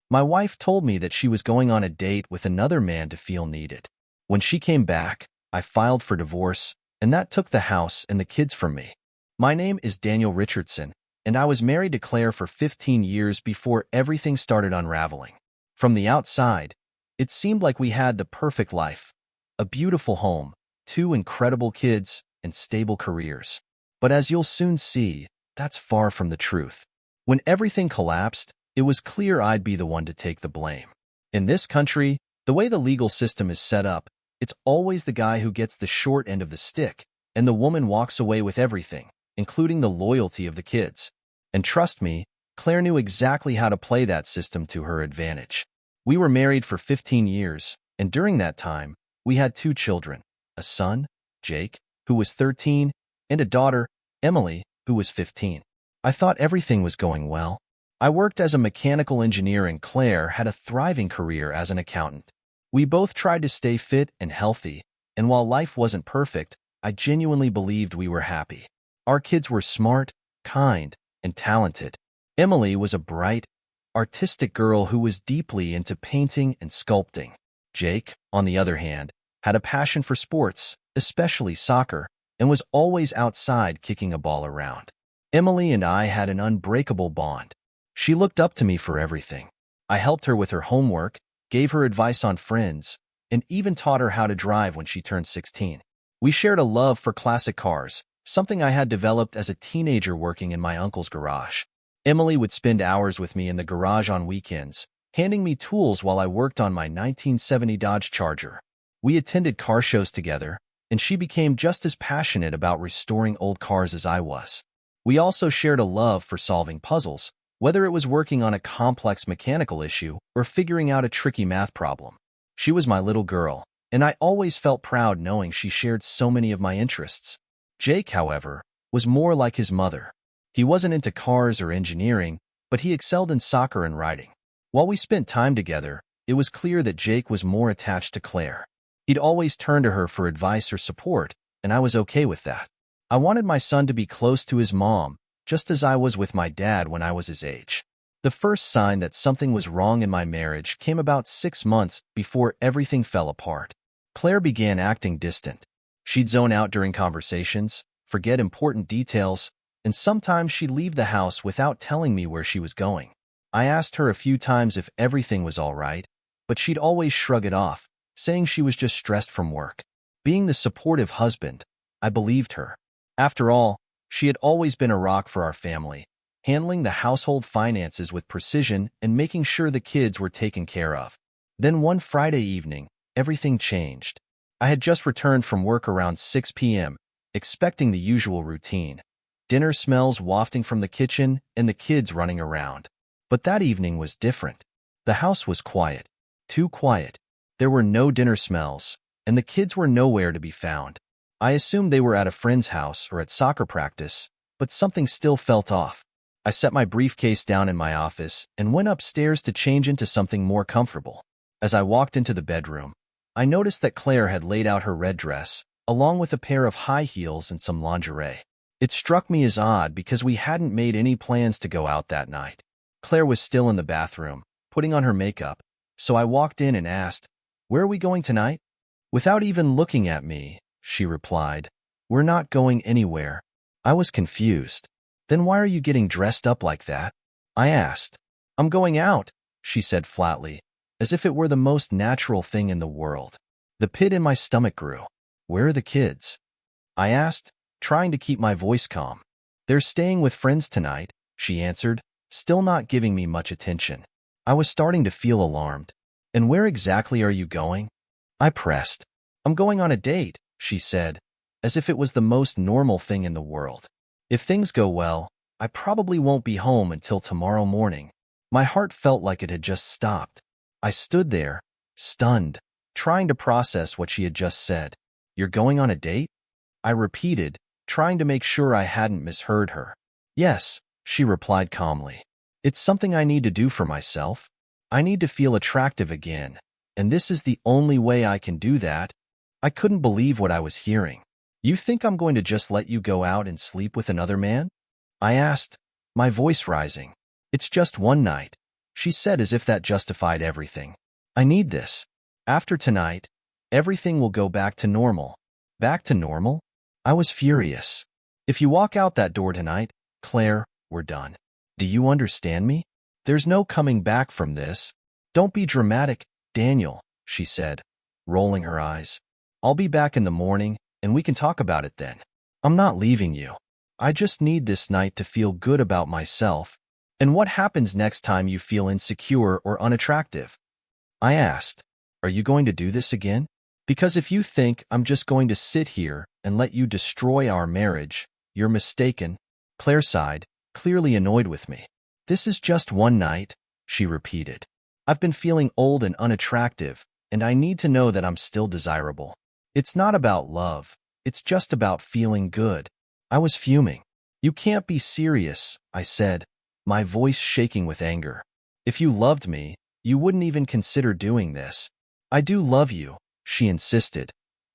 My wife told me that she was going on a date with another man to feel needed. When she came back, I filed for divorce, and that took the house and the kids from me. My name is Daniel Richardson, and I was married to Claire for 15 years before everything started unraveling. From the outside, it seemed like we had the perfect life, a beautiful home, 2 incredible kids, and stable careers. But as you'll soon see, that's far from the truth. When everything collapsed, it was clear I'd be the one to take the blame. In this country, the way the legal system is set up, it's always the guy who gets the short end of the stick, and the woman walks away with everything, including the loyalty of the kids. And trust me, Claire knew exactly how to play that system to her advantage. We were married for 15 years, and during that time, we had 2 children, a son, Jake, who was 13, and a daughter, Emily, who was 15. I thought everything was going well. I worked as a mechanical engineer and Claire had a thriving career as an accountant. We both tried to stay fit and healthy, and while life wasn't perfect, I genuinely believed we were happy. Our kids were smart, kind, and talented. Emily was a bright, artistic girl who was deeply into painting and sculpting. Jake, on the other hand, had a passion for sports, especially soccer, and was always outside kicking a ball around. Emily and I had an unbreakable bond. She looked up to me for everything. I helped her with her homework, gave her advice on friends, and even taught her how to drive when she turned 16. We shared a love for classic cars, something I had developed as a teenager working in my uncle's garage. Emily would spend hours with me in the garage on weekends, handing me tools while I worked on my 1970 Dodge Charger. We attended car shows together, and she became just as passionate about restoring old cars as I was. We also shared a love for solving puzzles, whether it was working on a complex mechanical issue or figuring out a tricky math problem. She was my little girl, and I always felt proud knowing she shared so many of my interests. Jake, however, was more like his mother. He wasn't into cars or engineering, but he excelled in soccer and riding. While we spent time together, it was clear that Jake was more attached to Claire. He'd always turn to her for advice or support, and I was okay with that. I wanted my son to be close to his mom, just as I was with my dad when I was his age. The first sign that something was wrong in my marriage came about 6 months before everything fell apart. Claire began acting distant. She'd zone out during conversations, forget important details, and sometimes she'd leave the house without telling me where she was going. I asked her a few times if everything was all right, but she'd always shrug it off, saying she was just stressed from work. Being the supportive husband, I believed her. After all, she had always been a rock for our family, handling the household finances with precision and making sure the kids were taken care of. Then one Friday evening, everything changed. I had just returned from work around 6 p.m., expecting the usual routine. Dinner smells wafting from the kitchen and the kids running around. But that evening was different. The house was quiet. Too quiet. There were no dinner smells, and the kids were nowhere to be found. I assumed they were at a friend's house or at soccer practice, but something still felt off. I set my briefcase down in my office and went upstairs to change into something more comfortable. As I walked into the bedroom, I noticed that Claire had laid out her red dress, along with a pair of high heels and some lingerie. It struck me as odd because we hadn't made any plans to go out that night. Claire was still in the bathroom, putting on her makeup, so I walked in and asked, "Where are we going tonight?" Without even looking at me, she replied, "We're not going anywhere." I was confused. "Then why are you getting dressed up like that?" I asked. "I'm going out," she said flatly, as if it were the most natural thing in the world. The pit in my stomach grew. "Where are the kids?" I asked, trying to keep my voice calm. "They're staying with friends tonight," she answered, still not giving me much attention. I was starting to feel alarmed. "And where exactly are you going?" I pressed. "I'm going on a date," she said, as if it was the most normal thing in the world. "If things go well, I probably won't be home until tomorrow morning." My heart felt like it had just stopped. I stood there, stunned, trying to process what she had just said. "You're going on a date?" I repeated, trying to make sure I hadn't misheard her. "Yes," she replied calmly. "It's something I need to do for myself. I need to feel attractive again, and this is the only way I can do that." I couldn't believe what I was hearing. "You think I'm going to just let you go out and sleep with another man?" I asked, my voice rising. "It's just one night," she said as if that justified everything. I need this. After tonight, everything will go back to normal. Back to normal? I was furious. If you walk out that door tonight, Claire, we're done. Do you understand me? There's no coming back from this. Don't be dramatic, Daniel, she said, rolling her eyes. I'll be back in the morning, and we can talk about it then. I'm not leaving you. I just need this night to feel good about myself. And what happens next time you feel insecure or unattractive? I asked, are you going to do this again? Because if you think I'm just going to sit here and let you destroy our marriage, you're mistaken. Claire sighed, clearly annoyed with me. This is just one night, she repeated. I've been feeling old and unattractive, and I need to know that I'm still desirable. It's not about love. It's just about feeling good. I was fuming. You can't be serious, I said, my voice shaking with anger. If you loved me, you wouldn't even consider doing this. I do love you, she insisted,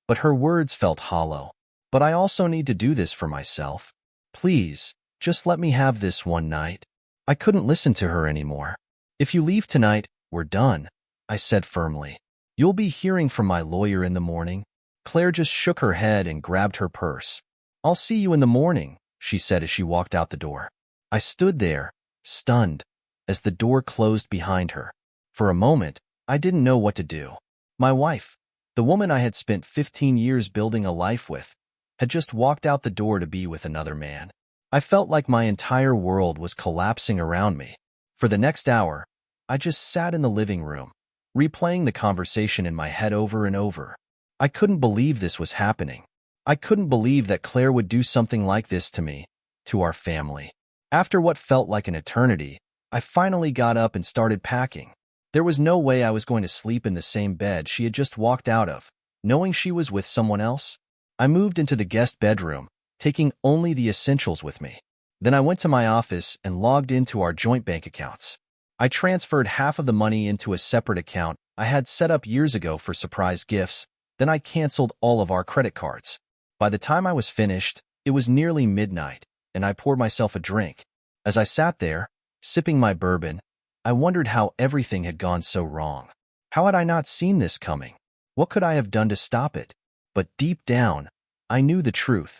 but her words felt hollow. But I also need to do this for myself. Please, just let me have this one night. I couldn't listen to her anymore. If you leave tonight, we're done, I said firmly. You'll be hearing from my lawyer in the morning. Claire just shook her head and grabbed her purse. I'll see you in the morning, she said as she walked out the door. I stood there, stunned, as the door closed behind her. For a moment, I didn't know what to do. My wife, the woman I had spent 15 years building a life with, had just walked out the door to be with another man. I felt like my entire world was collapsing around me. For the next hour, I just sat in the living room, replaying the conversation in my head over and over. I couldn't believe this was happening. I couldn't believe that Claire would do something like this to me, to our family. After what felt like an eternity, I finally got up and started packing. There was no way I was going to sleep in the same bed she had just walked out of, knowing she was with someone else. I moved into the guest bedroom, taking only the essentials with me. Then I went to my office and logged into our joint bank accounts. I transferred half of the money into a separate account I had set up years ago for surprise gifts. Then I canceled all of our credit cards. By the time I was finished, it was nearly midnight, and I poured myself a drink. As I sat there, sipping my bourbon, I wondered how everything had gone so wrong. How had I not seen this coming? What could I have done to stop it? But deep down, I knew the truth.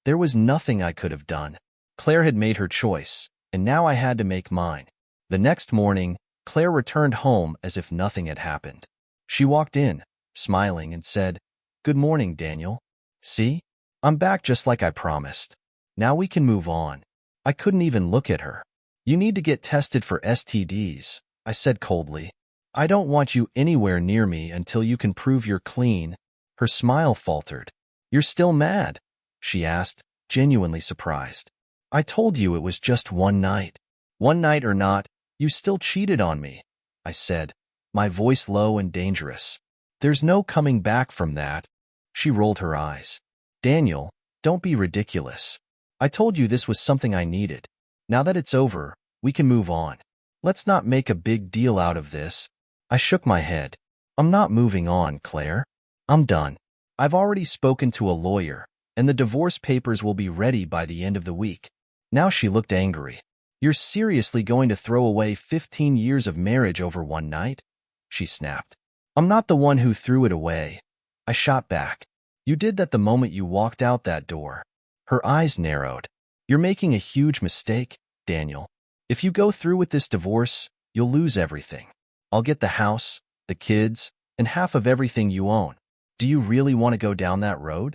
There was nothing I could have done. Claire had made her choice, and now I had to make mine. The next morning, Claire returned home as if nothing had happened. She walked in, smiling, and said, "Good morning, Daniel. See? I'm back just like I promised. Now we can move on." I couldn't even look at her. "You need to get tested for STDs, I said coldly. "I don't want you anywhere near me until you can prove you're clean." Her smile faltered. "You're still mad?" she asked, genuinely surprised. "I told you it was just one night." "One night or not, you still cheated on me," I said, my voice low and dangerous. "There's no coming back from that." She rolled her eyes. "Daniel, don't be ridiculous. I told you this was something I needed. Now that it's over, we can move on. Let's not make a big deal out of this." I shook my head. "I'm not moving on, Claire. I'm done. I've already spoken to a lawyer, and the divorce papers will be ready by the end of the week." Now she looked angry. "You're seriously going to throw away 15 years of marriage over one night?" she snapped. "I'm not the one who threw it away," I shot back. "You did that the moment you walked out that door." Her eyes narrowed. "You're making a huge mistake, Daniel. If you go through with this divorce, you'll lose everything. I'll get the house, the kids, and half of everything you own. Do you really want to go down that road?"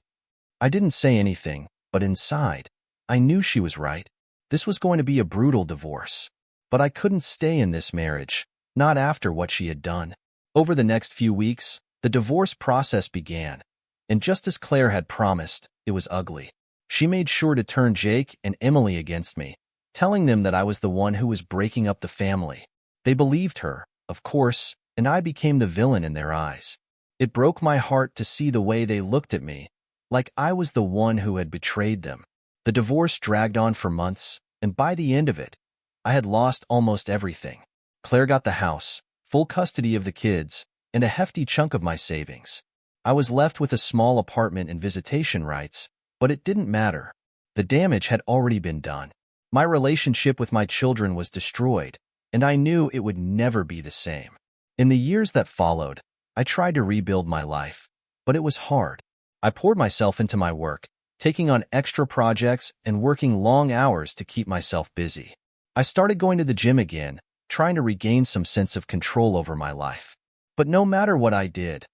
I didn't say anything, but inside, I knew she was right. This was going to be a brutal divorce. But I couldn't stay in this marriage, not after what she had done. Over the next few weeks, the divorce process began. And just as Claire had promised, it was ugly. She made sure to turn Jake and Emily against me, telling them that I was the one who was breaking up the family. They believed her, of course, and I became the villain in their eyes. It broke my heart to see the way they looked at me, like I was the one who had betrayed them. The divorce dragged on for months, and by the end of it, I had lost almost everything. Claire got the house, full custody of the kids, and a hefty chunk of my savings. I was left with a small apartment and visitation rights, but it didn't matter. The damage had already been done. My relationship with my children was destroyed, and I knew it would never be the same. In the years that followed, I tried to rebuild my life, but it was hard. I poured myself into my work, taking on extra projects and working long hours to keep myself busy. I started going to the gym again, trying to regain some sense of control over my life. But no matter what I did,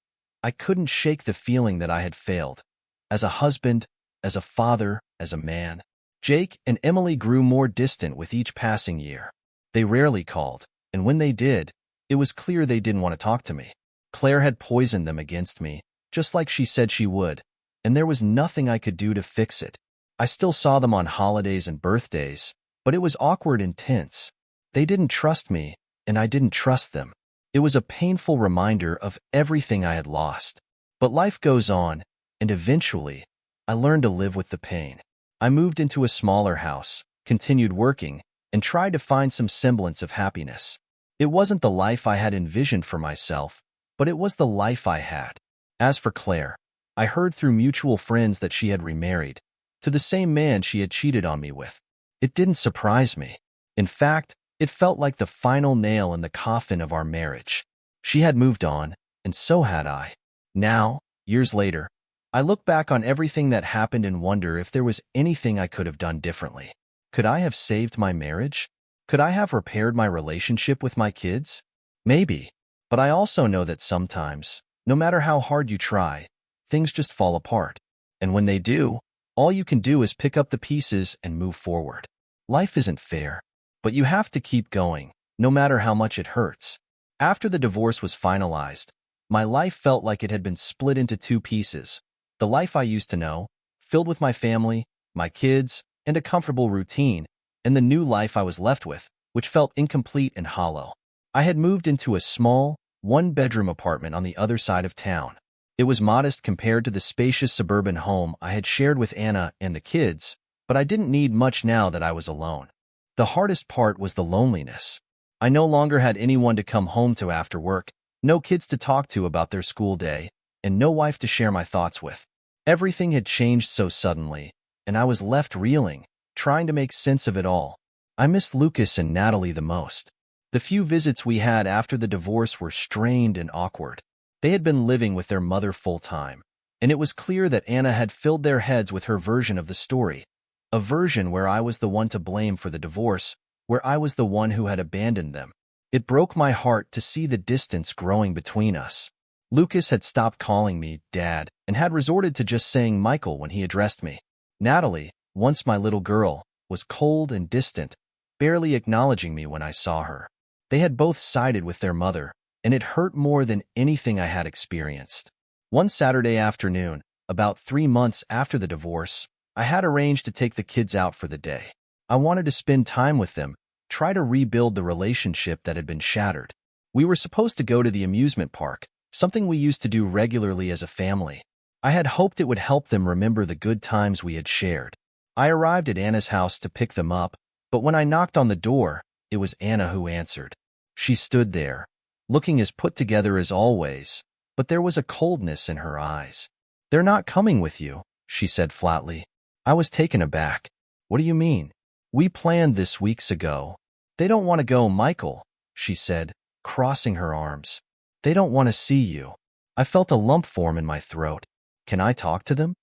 I couldn't shake the feeling that I had failed. As a husband, as a father, as a man. Jake and Emily grew more distant with each passing year. They rarely called, and when they did, it was clear they didn't want to talk to me. Claire had poisoned them against me, just like she said she would, and there was nothing I could do to fix it. I still saw them on holidays and birthdays, but it was awkward and tense. They didn't trust me, and I didn't trust them. It was a painful reminder of everything I had lost. But life goes on, and eventually, I learned to live with the pain. I moved into a smaller house, continued working, and tried to find some semblance of happiness. It wasn't the life I had envisioned for myself, but it was the life I had. As for Claire, I heard through mutual friends that she had remarried, to the same man she had cheated on me with. It didn't surprise me. In fact, it felt like the final nail in the coffin of our marriage. She had moved on, and so had I. Now, years later, I look back on everything that happened and wonder if there was anything I could have done differently. Could I have saved my marriage? Could I have repaired my relationship with my kids? Maybe. But I also know that sometimes, no matter how hard you try, things just fall apart. And when they do, all you can do is pick up the pieces and move forward. Life isn't fair, but you have to keep going, no matter how much it hurts. After the divorce was finalized, my life felt like it had been split into two pieces. The life I used to know, filled with my family, my kids, and a comfortable routine, and the new life I was left with, which felt incomplete and hollow. I had moved into a small, one-bedroom apartment on the other side of town. It was modest compared to the spacious suburban home I had shared with Anna and the kids, but I didn't need much now that I was alone. The hardest part was the loneliness. I no longer had anyone to come home to after work, no kids to talk to about their school day, and no wife to share my thoughts with. Everything had changed so suddenly, and I was left reeling, trying to make sense of it all. I missed Lucas and Natalie the most. The few visits we had after the divorce were strained and awkward. They had been living with their mother full-time, and it was clear that Anna had filled their heads with her version of the story, a version where I was the one to blame for the divorce, where I was the one who had abandoned them. It broke my heart to see the distance growing between us. Lucas had stopped calling me Dad and had resorted to just saying Michael when he addressed me. Natalie, once my little girl, was cold and distant, barely acknowledging me when I saw her. They had both sided with their mother, and it hurt more than anything I had experienced. One Saturday afternoon, about 3 months after the divorce, I had arranged to take the kids out for the day. I wanted to spend time with them, try to rebuild the relationship that had been shattered. We were supposed to go to the amusement park, something we used to do regularly as a family. I had hoped it would help them remember the good times we had shared. I arrived at Anna's house to pick them up, but when I knocked on the door, it was Anna who answered. She stood there, looking as put together as always, but there was a coldness in her eyes. "They're not coming with you," she said flatly. I was taken aback. "What do you mean? We planned this weeks ago." "They don't want to go, Michael," she said, crossing her arms. "They don't want to see you." I felt a lump form in my throat. "Can I talk to them?"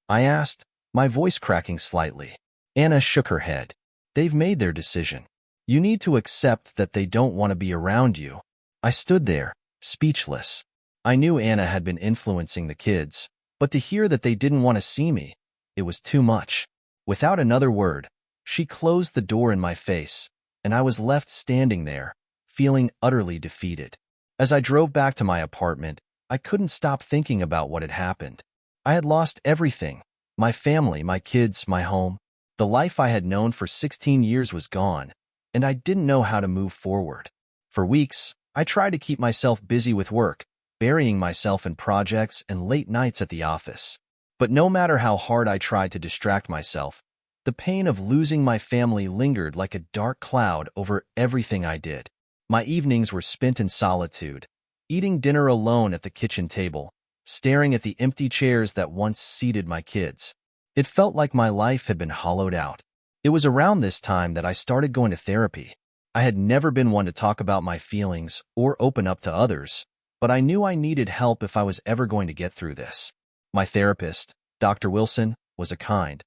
I asked, my voice cracking slightly. Anna shook her head. "They've made their decision. You need to accept that they don't want to be around you." I stood there, speechless. I knew Anna had been influencing the kids, but to hear that they didn't want to see me, it was too much. Without another word, she closed the door in my face, and I was left standing there, feeling utterly defeated. As I drove back to my apartment, I couldn't stop thinking about what had happened. I had lost everything. My family, my kids, my home. The life I had known for 16 years was gone, and I didn't know how to move forward. For weeks, I tried to keep myself busy with work, burying myself in projects and late nights at the office. But no matter how hard I tried to distract myself, the pain of losing my family lingered like a dark cloud over everything I did. My evenings were spent in solitude, eating dinner alone at the kitchen table, staring at the empty chairs that once seated my kids. It felt like my life had been hollowed out. It was around this time that I started going to therapy. I had never been one to talk about my feelings or open up to others, but I knew I needed help if I was ever going to get through this. My therapist, Dr. Wilson, was a kind,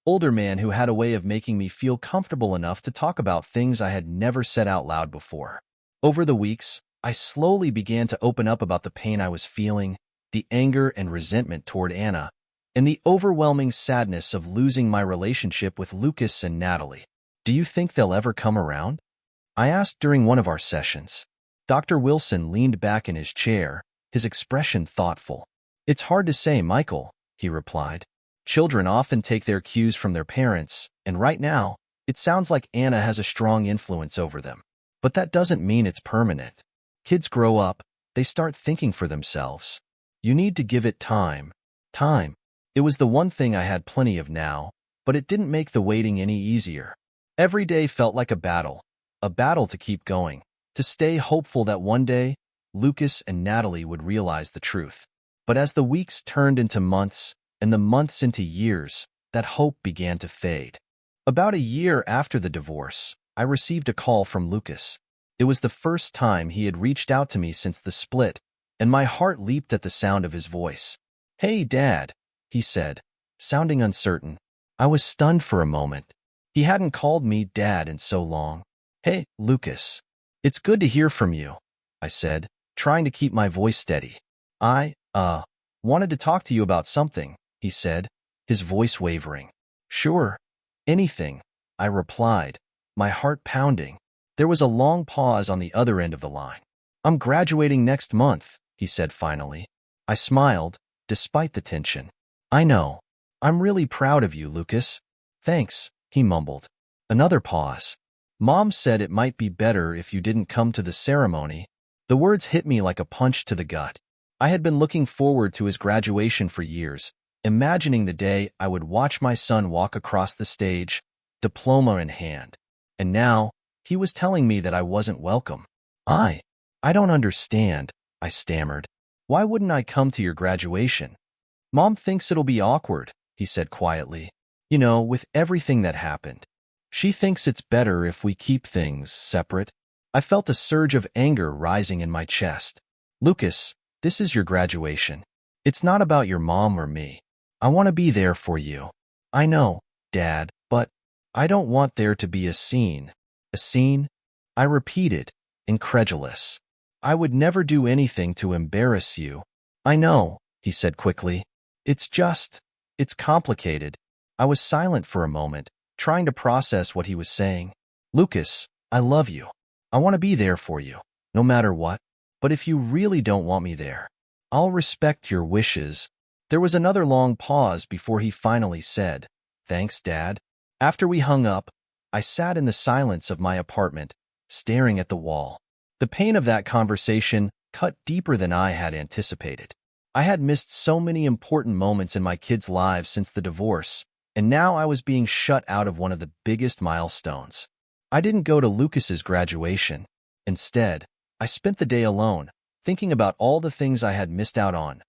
older man who had a way of making me feel comfortable enough to talk about things I had never said out loud before. Over the weeks, I slowly began to open up about the pain I was feeling, the anger and resentment toward Anna, and the overwhelming sadness of losing my relationship with Lucas and Natalie. Do you think they'll ever come around? I asked during one of our sessions. Dr. Wilson leaned back in his chair, his expression thoughtful. It's hard to say, Michael, he replied. Children often take their cues from their parents, and right now, it sounds like Anna has a strong influence over them. But that doesn't mean it's permanent. Kids grow up, they start thinking for themselves. You need to give it time. Time. It was the one thing I had plenty of now, but it didn't make the waiting any easier. Every day felt like a battle to keep going, to stay hopeful that one day, Lucas and Natalie would realize the truth. But as the weeks turned into months, and the months into years, that hope began to fade. About a year after the divorce, I received a call from Lucas. It was the first time he had reached out to me since the split, and my heart leaped at the sound of his voice. Hey, Dad, he said, sounding uncertain. I was stunned for a moment. He hadn't called me Dad in so long. Hey, Lucas. It's good to hear from you, I said, trying to keep my voice steady. I wanted to talk to you about something, he said, his voice wavering. Sure, anything, I replied, my heart pounding. There was a long pause on the other end of the line. I'm graduating next month, he said finally. I smiled, despite the tension. I know. I'm really proud of you, Lucas. Thanks, he mumbled. Another pause. Mom said it might be better if you didn't come to the ceremony. The words hit me like a punch to the gut. I had been looking forward to his graduation for years, imagining the day I would watch my son walk across the stage, diploma in hand. And now, he was telling me that I wasn't welcome. I don't understand, I stammered. Why wouldn't I come to your graduation? Mom thinks it'll be awkward, he said quietly. You know, with everything that happened. She thinks it's better if we keep things separate. I felt a surge of anger rising in my chest. Lucas, this is your graduation. It's not about your mom or me. I want to be there for you. I know, Dad, but I don't want there to be a scene. A scene? I repeated, incredulous. I would never do anything to embarrass you. I know, he said quickly. It's complicated. I was silent for a moment, trying to process what he was saying. Lucas, I love you. I want to be there for you, no matter what. But if you really don't want me there, I'll respect your wishes. There was another long pause before he finally said, Thanks, Dad. After we hung up, I sat in the silence of my apartment, staring at the wall. The pain of that conversation cut deeper than I had anticipated. I had missed so many important moments in my kids' lives since the divorce, and now I was being shut out of one of the biggest milestones. I didn't go to Lucas's graduation. Instead, I spent the day alone, thinking about all the things I had missed out on.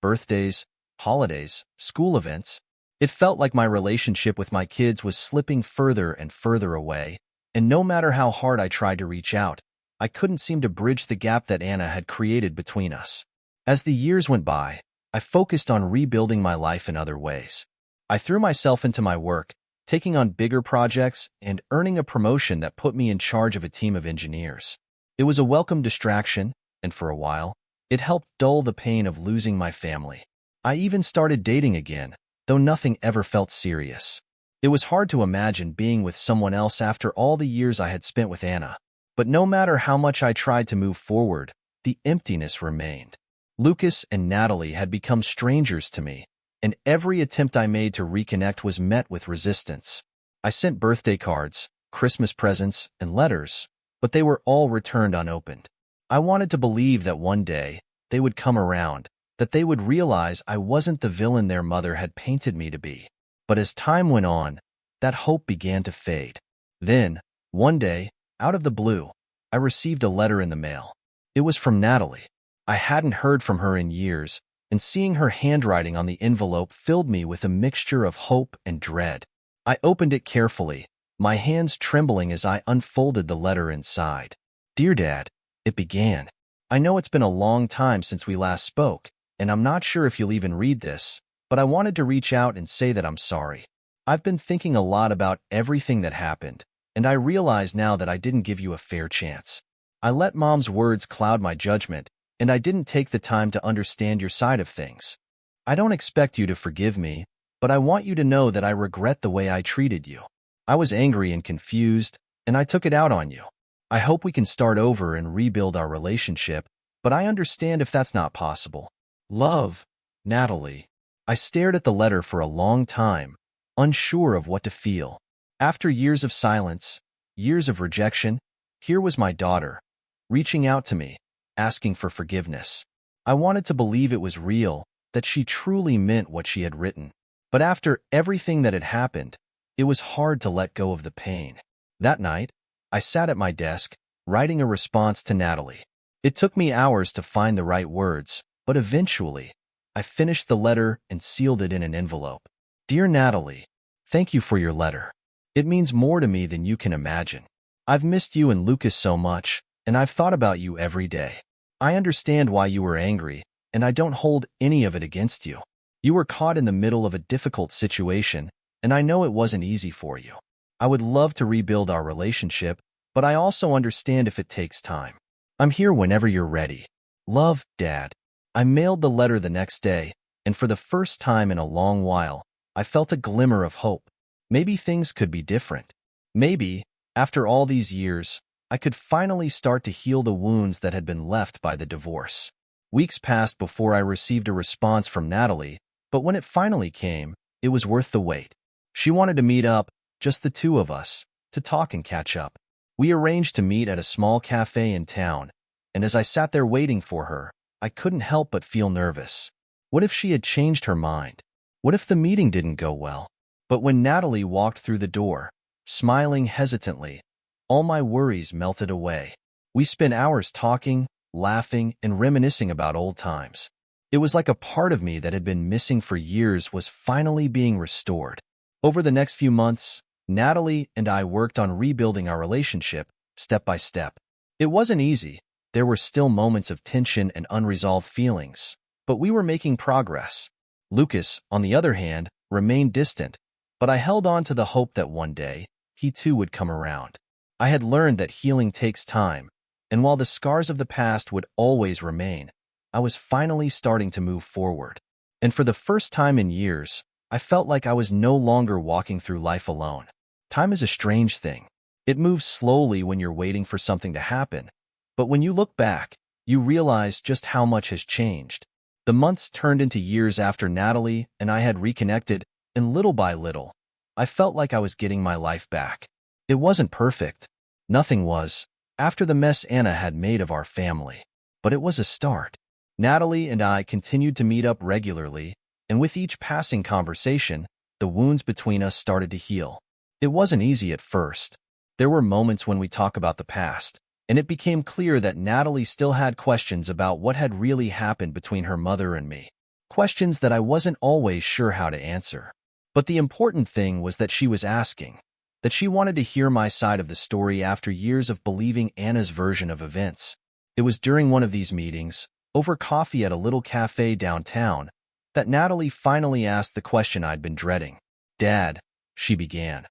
Birthdays, holidays, school events. It felt like my relationship with my kids was slipping further and further away, and no matter how hard I tried to reach out, I couldn't seem to bridge the gap that Anna had created between us. As the years went by, I focused on rebuilding my life in other ways. I threw myself into my work, taking on bigger projects and earning a promotion that put me in charge of a team of engineers. It was a welcome distraction, and for a while, it helped dull the pain of losing my family. I even started dating again, though nothing ever felt serious. It was hard to imagine being with someone else after all the years I had spent with Anna. But no matter how much I tried to move forward, the emptiness remained. Lucas and Natalie had become strangers to me, and every attempt I made to reconnect was met with resistance. I sent birthday cards, Christmas presents, and letters, but they were all returned unopened. I wanted to believe that one day they would come around, that they would realize I wasn't the villain their mother had painted me to be. But as time went on, that hope began to fade. Then, one day, out of the blue, I received a letter in the mail. It was from Natalie. I hadn't heard from her in years, and seeing her handwriting on the envelope filled me with a mixture of hope and dread. I opened it carefully, my hands trembling as I unfolded the letter inside. Dear Dad, it began. I know it's been a long time since we last spoke, and I'm not sure if you'll even read this, but I wanted to reach out and say that I'm sorry. I've been thinking a lot about everything that happened, and I realize now that I didn't give you a fair chance. I let Mom's words cloud my judgment, and I didn't take the time to understand your side of things. I don't expect you to forgive me, but I want you to know that I regret the way I treated you. I was angry and confused, and I took it out on you. I hope we can start over and rebuild our relationship, but I understand if that's not possible. Love, Natalie. I stared at the letter for a long time, unsure of what to feel. After years of silence, years of rejection, here was my daughter, reaching out to me, asking for forgiveness. I wanted to believe it was real, that she truly meant what she had written. But after everything that had happened, it was hard to let go of the pain. That night, I sat at my desk, writing a response to Natalie. It took me hours to find the right words, but eventually, I finished the letter and sealed it in an envelope. Dear Natalie, thank you for your letter. It means more to me than you can imagine. I've missed you and Lucas so much, and I've thought about you every day. I understand why you were angry, and I don't hold any of it against you. You were caught in the middle of a difficult situation, and I know it wasn't easy for you. I would love to rebuild our relationship, but I also understand if it takes time. I'm here whenever you're ready. Love, Dad. I mailed the letter the next day, and for the first time in a long while, I felt a glimmer of hope. Maybe things could be different. Maybe, after all these years, I could finally start to heal the wounds that had been left by the divorce. Weeks passed before I received a response from Natalie, but when it finally came, it was worth the wait. She wanted to meet up, just the two of us, to talk and catch up. We arranged to meet at a small cafe in town, and as I sat there waiting for her, I couldn't help but feel nervous. What if she had changed her mind? What if the meeting didn't go well? But when Natalie walked through the door, smiling hesitantly, all my worries melted away. We spent hours talking, laughing, and reminiscing about old times. It was like a part of me that had been missing for years was finally being restored. Over the next few months, Natalie and I worked on rebuilding our relationship, step by step. It wasn't easy. There were still moments of tension and unresolved feelings, but we were making progress. Lucas, on the other hand, remained distant, but I held on to the hope that one day, he too would come around. I had learned that healing takes time, and while the scars of the past would always remain, I was finally starting to move forward. And for the first time in years, I felt like I was no longer walking through life alone. Time is a strange thing. It moves slowly when you're waiting for something to happen, but when you look back, you realize just how much has changed. The months turned into years after Natalie and I had reconnected, and little by little, I felt like I was getting my life back. It wasn't perfect. Nothing was, after the mess Anna had made of our family. But it was a start. Natalie and I continued to meet up regularly, and with each passing conversation, the wounds between us started to heal. It wasn't easy at first. There were moments when we talked about the past, and it became clear that Natalie still had questions about what had really happened between her mother and me. Questions that I wasn't always sure how to answer. But the important thing was that she was asking, that she wanted to hear my side of the story after years of believing Anna's version of events. It was during one of these meetings, over coffee at a little cafe downtown, that Natalie finally asked the question I'd been dreading. Dad, she began,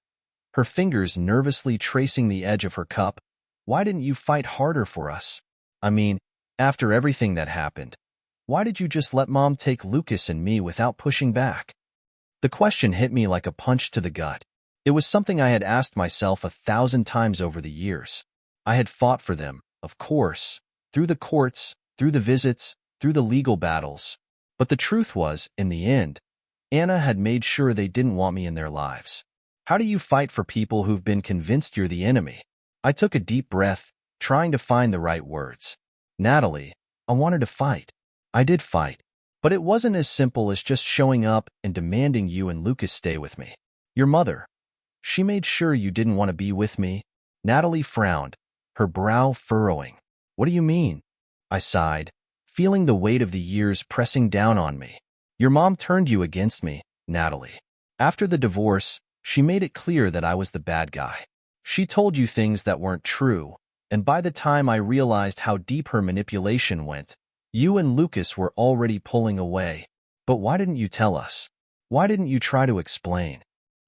her fingers nervously tracing the edge of her cup, why didn't you fight harder for us? I mean, after everything that happened, why did you just let Mom take Lucas and me without pushing back? The question hit me like a punch to the gut. It was something I had asked myself 1,000 times over the years. I had fought for them, of course, through the courts, through the visits, through the legal battles. But the truth was, in the end, Anna had made sure they didn't want me in their lives. How do you fight for people who've been convinced you're the enemy? I took a deep breath, trying to find the right words. Natalie, I wanted to fight. I did fight. But it wasn't as simple as just showing up and demanding you and Lucas stay with me. Your mother, she made sure you didn't want to be with me. Natalie frowned, her brow furrowing. What do you mean? I sighed, feeling the weight of the years pressing down on me. Your mom turned you against me, Natalie. After the divorce, She made it clear that I was the bad guy. She told you things that weren't true, and by the time I realized how deep her manipulation went, you and Lucas were already pulling away. But why didn't you tell us? Why didn't you try to explain?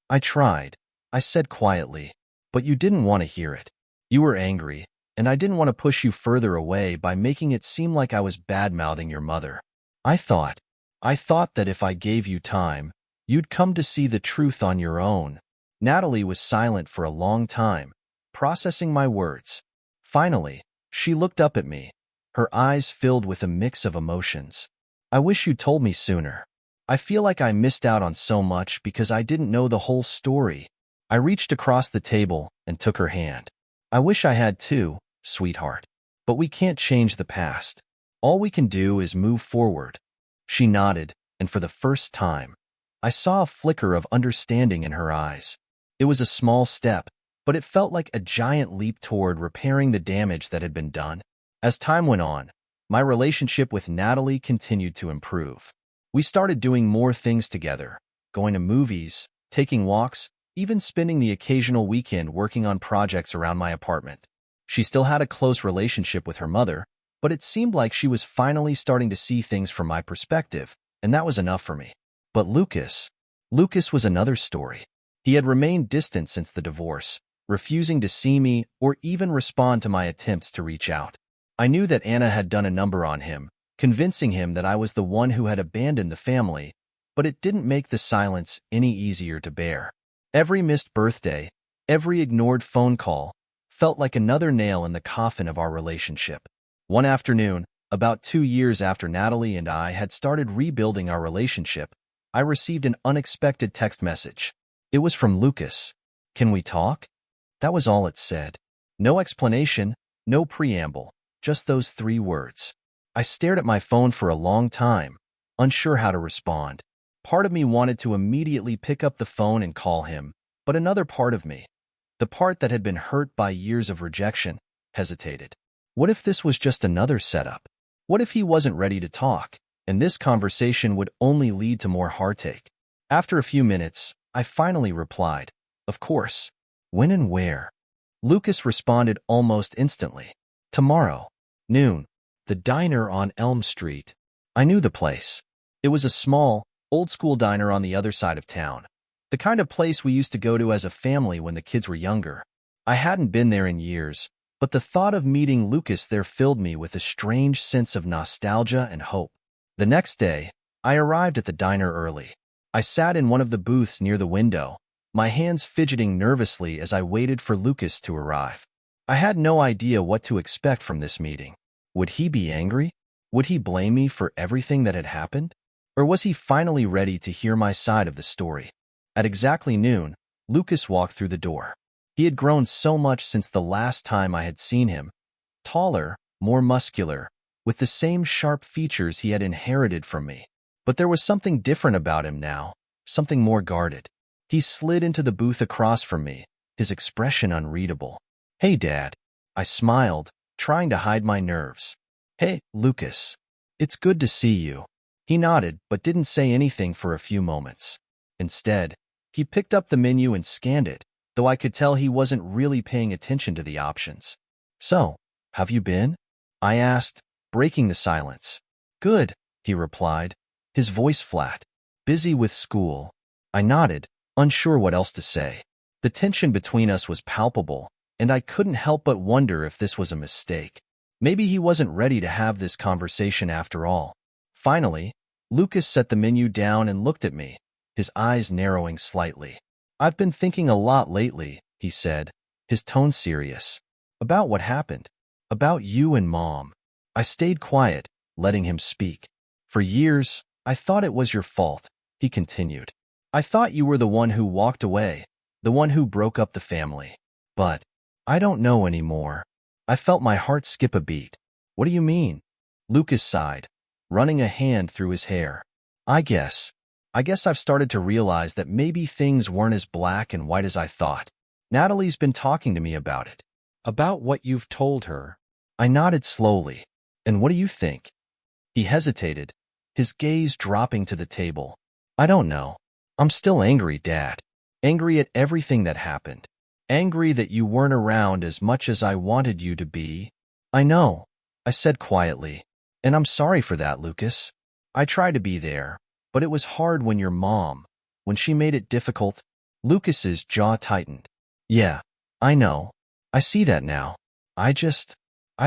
I tried, I said quietly, but you didn't want to hear it. You were angry, and I didn't want to push you further away by making it seem like I was bad-mouthing your mother. I thought that if I gave you time, you'd come to see the truth on your own. Natalie was silent for a long time, processing my words. Finally, she looked up at me, her eyes filled with a mix of emotions. I wish you told me sooner. I feel like I missed out on so much because I didn't know the whole story. I reached across the table and took her hand. I wish I had too, sweetheart. But we can't change the past. All we can do is move forward. She nodded, and for the first time, I saw a flicker of understanding in her eyes. It was a small step, but it felt like a giant leap toward repairing the damage that had been done. As time went on, my relationship with Natalie continued to improve. We started doing more things together, going to movies, taking walks, even spending the occasional weekend working on projects around my apartment. She still had a close relationship with her mother, but it seemed like she was finally starting to see things from my perspective, and that was enough for me. But Lucas was another story. He had remained distant since the divorce, refusing to see me or even respond to my attempts to reach out. I knew that Anna had done a number on him, convincing him that I was the one who had abandoned the family, but it didn't make the silence any easier to bear. Every missed birthday, every ignored phone call, felt like another nail in the coffin of our relationship. One afternoon, about 2 years after Natalie and I had started rebuilding our relationship, I received an unexpected text message. It was from Lucas. "Can we talk?" That was all it said. No explanation, no preamble, just those 3 words. I stared at my phone for a long time, unsure how to respond. Part of me wanted to immediately pick up the phone and call him, but another part of me, the part that had been hurt by years of rejection, hesitated. What if this was just another setup? What if he wasn't ready to talk, and this conversation would only lead to more heartache? After a few minutes, I finally replied, "Of course. When and where?" Lucas responded almost instantly. "Tomorrow, noon. The diner on Elm Street." I knew the place. It was a small, old-school diner on the other side of town. The kind of place we used to go to as a family when the kids were younger. I hadn't been there in years, but the thought of meeting Lucas there filled me with a strange sense of nostalgia and hope. The next day, I arrived at the diner early. I sat in one of the booths near the window, my hands fidgeting nervously as I waited for Lucas to arrive. I had no idea what to expect from this meeting. Would he be angry? Would he blame me for everything that had happened? Or was he finally ready to hear my side of the story? At exactly noon, Lucas walked through the door. He had grown so much since the last time I had seen him. Taller, more muscular, with the same sharp features he had inherited from me. But there was something different about him now, something more guarded. He slid into the booth across from me, his expression unreadable. "Hey, Dad." I smiled, trying to hide my nerves. "Hey, Lucas. It's good to see you." He nodded, but didn't say anything for a few moments. Instead, he picked up the menu and scanned it, though I could tell he wasn't really paying attention to the options. "So, have you been?" I asked, breaking the silence. "Good," he replied, his voice flat. "Busy with school." I nodded, unsure what else to say. The tension between us was palpable, and I couldn't help but wonder if this was a mistake. Maybe he wasn't ready to have this conversation after all. Finally, Lucas set the menu down and looked at me, his eyes narrowing slightly. "I've been thinking a lot lately," he said, his tone serious. "About what happened. About you and Mom." I stayed quiet, letting him speak. "For years, I thought it was your fault," he continued. "I thought you were the one who walked away, the one who broke up the family. But I don't know anymore." I felt my heart skip a beat. "What do you mean?" Lucas sighed, running a hand through his hair. I guess I've started to realize that maybe things weren't as black and white as I thought. Natalie's been talking to me about it." "About what you've told her?" I nodded slowly. "And what do you think?" He hesitated, his gaze dropping to the table. "I don't know. I'm still angry, Dad." angry at everything that happened, angry that you weren't around as much as I wanted you to be. I know, I said quietly, and I'm sorry for that, Lucas. I tried to be there, but it was hard when your mom, when she made it difficult. Lucas's jaw tightened. Yeah, I know. I see that now. I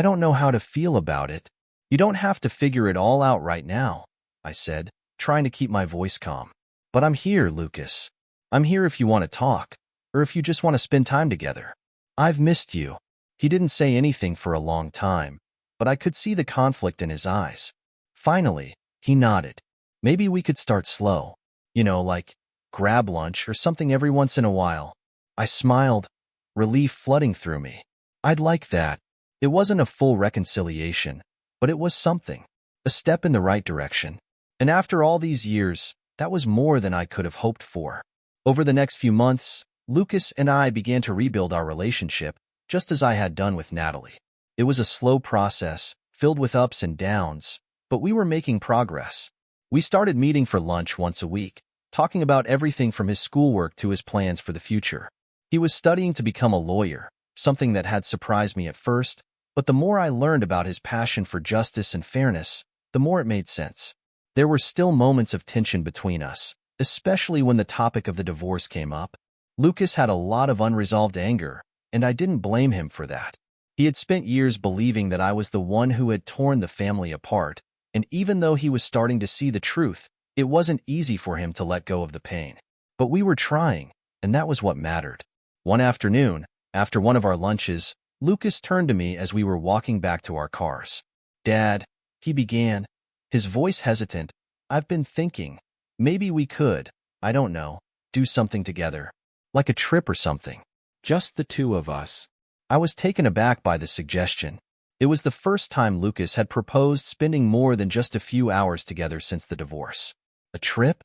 don't know how to feel about it. You don't have to figure it all out right now, I said, trying to keep my voice calm. But I'm here, Lucas. I'm here if you want to talk, or if you just want to spend time together. I've missed you. He didn't say anything for a long time, but I could see the conflict in his eyes. Finally, he nodded. Maybe we could start slow. Like grab lunch or something every once in a while. I smiled, relief flooding through me. I'd like that. It wasn't a full reconciliation, but it was something. A step in the right direction. And after all these years, that was more than I could have hoped for. Over the next few months, Lucas and I began to rebuild our relationship, just as I had done with Natalie. It was a slow process, filled with ups and downs, but we were making progress. We started meeting for lunch once a week, talking about everything from his schoolwork to his plans for the future. He was studying to become a lawyer, something that had surprised me at first, but the more I learned about his passion for justice and fairness, the more it made sense. There were still moments of tension between us, especially when the topic of the divorce came up. Lucas had a lot of unresolved anger, and I didn't blame him for that. He had spent years believing that I was the one who had torn the family apart, and even though he was starting to see the truth, it wasn't easy for him to let go of the pain. But we were trying, and that was what mattered. One afternoon, after one of our lunches, Lucas turned to me as we were walking back to our cars. Dad, he began, his voice hesitant, I've been thinking, maybe we could, I don't know, do something together. Like a trip or something. Just the two of us. I was taken aback by the suggestion. It was the first time Lucas had proposed spending more than just a few hours together since the divorce. A trip?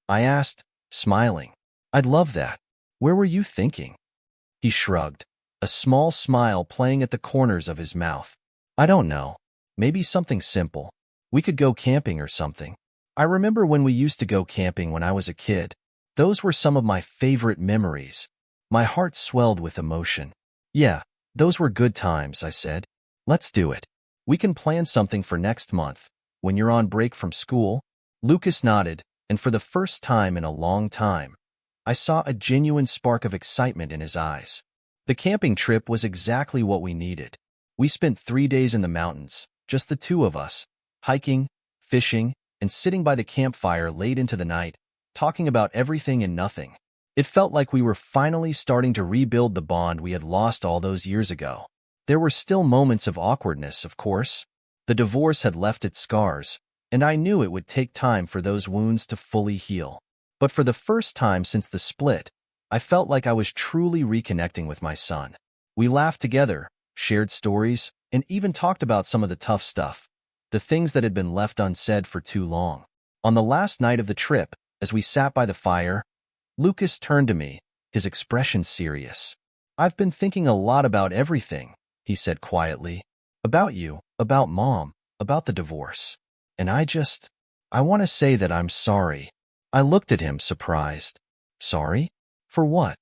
I asked, smiling. I'd love that. Where were you thinking? He shrugged, a small smile playing at the corners of his mouth. I don't know. Maybe something simple. We could go camping or something. I remember when we used to go camping when I was a kid. Those were some of my favorite memories. My heart swelled with emotion. Yeah, those were good times, I said. Let's do it. We can plan something for next month, when you're on break from school. Lucas nodded, and for the first time in a long time, I saw a genuine spark of excitement in his eyes. The camping trip was exactly what we needed. We spent 3 days in the mountains, just the two of us, hiking, fishing, and sitting by the campfire late into the night, talking about everything and nothing. It felt like we were finally starting to rebuild the bond we had lost all those years ago. There were still moments of awkwardness, of course. The divorce had left its scars, and I knew it would take time for those wounds to fully heal. But for the first time since the split, I felt like I was truly reconnecting with my son. We laughed together, shared stories, and even talked about some of the tough stuff, the things that had been left unsaid for too long. On the last night of the trip, as we sat by the fire, Lucas turned to me, his expression serious. I've been thinking a lot about everything, he said quietly. About you, about Mom, about the divorce. And I want to say that I'm sorry. I looked at him, surprised. Sorry? For what?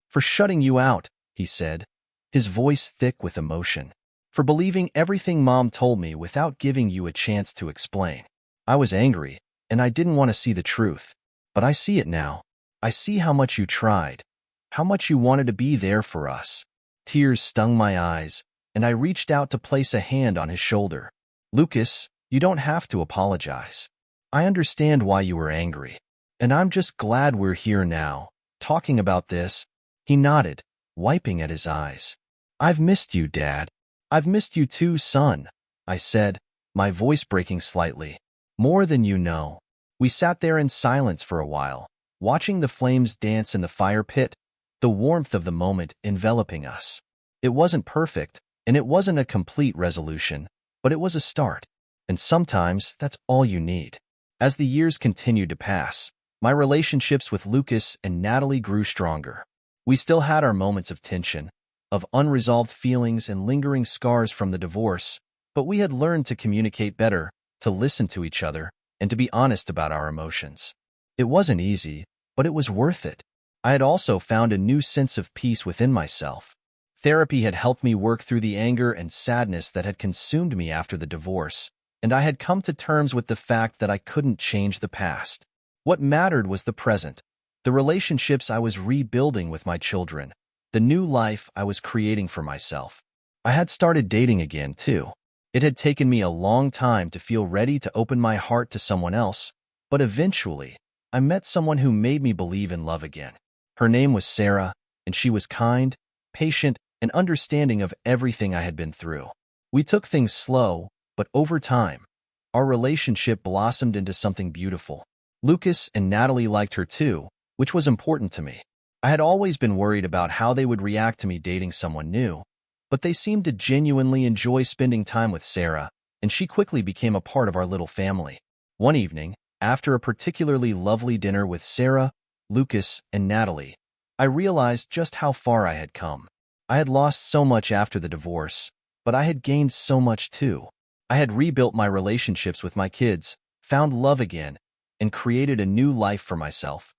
For shutting you out, he said, his voice thick with emotion. For believing everything Mom told me without giving you a chance to explain. I was angry, and I didn't want to see the truth. But I see it now. I see how much you tried, how much you wanted to be there for us. Tears stung my eyes, and I reached out to place a hand on his shoulder. Lucas, you don't have to apologize. I understand why you were angry, and I'm just glad we're here now, talking about this. He nodded, wiping at his eyes. I've missed you, Dad. I've missed you too, son, I said, my voice breaking slightly. More than you know. We sat there in silence for a while, watching the flames dance in the fire pit, the warmth of the moment enveloping us. It wasn't perfect, and it wasn't a complete resolution, but it was a start. And sometimes that's all you need. As the years continued to pass, my relationships with Lucas and Natalie grew stronger. We still had our moments of tension, of unresolved feelings and lingering scars from the divorce, but we had learned to communicate better, to listen to each other, and to be honest about our emotions. It wasn't easy, but it was worth it. I had also found a new sense of peace within myself. Therapy had helped me work through the anger and sadness that had consumed me after the divorce, and I had come to terms with the fact that I couldn't change the past. What mattered was the present, the relationships I was rebuilding with my children, the new life I was creating for myself. I had started dating again, too. It had taken me a long time to feel ready to open my heart to someone else, but eventually, I met someone who made me believe in love again. Her name was Sarah, and she was kind, patient, and understanding of everything I had been through. We took things slow, but over time, our relationship blossomed into something beautiful. Lucas and Natalie liked her too, which was important to me. I had always been worried about how they would react to me dating someone new, but they seemed to genuinely enjoy spending time with Sarah, and she quickly became a part of our little family. One evening, after a particularly lovely dinner with Sarah, Lucas, and Natalie, I realized just how far I had come. I had lost so much after the divorce, but I had gained so much too. I had rebuilt my relationships with my kids, found love again, and created a new life for myself.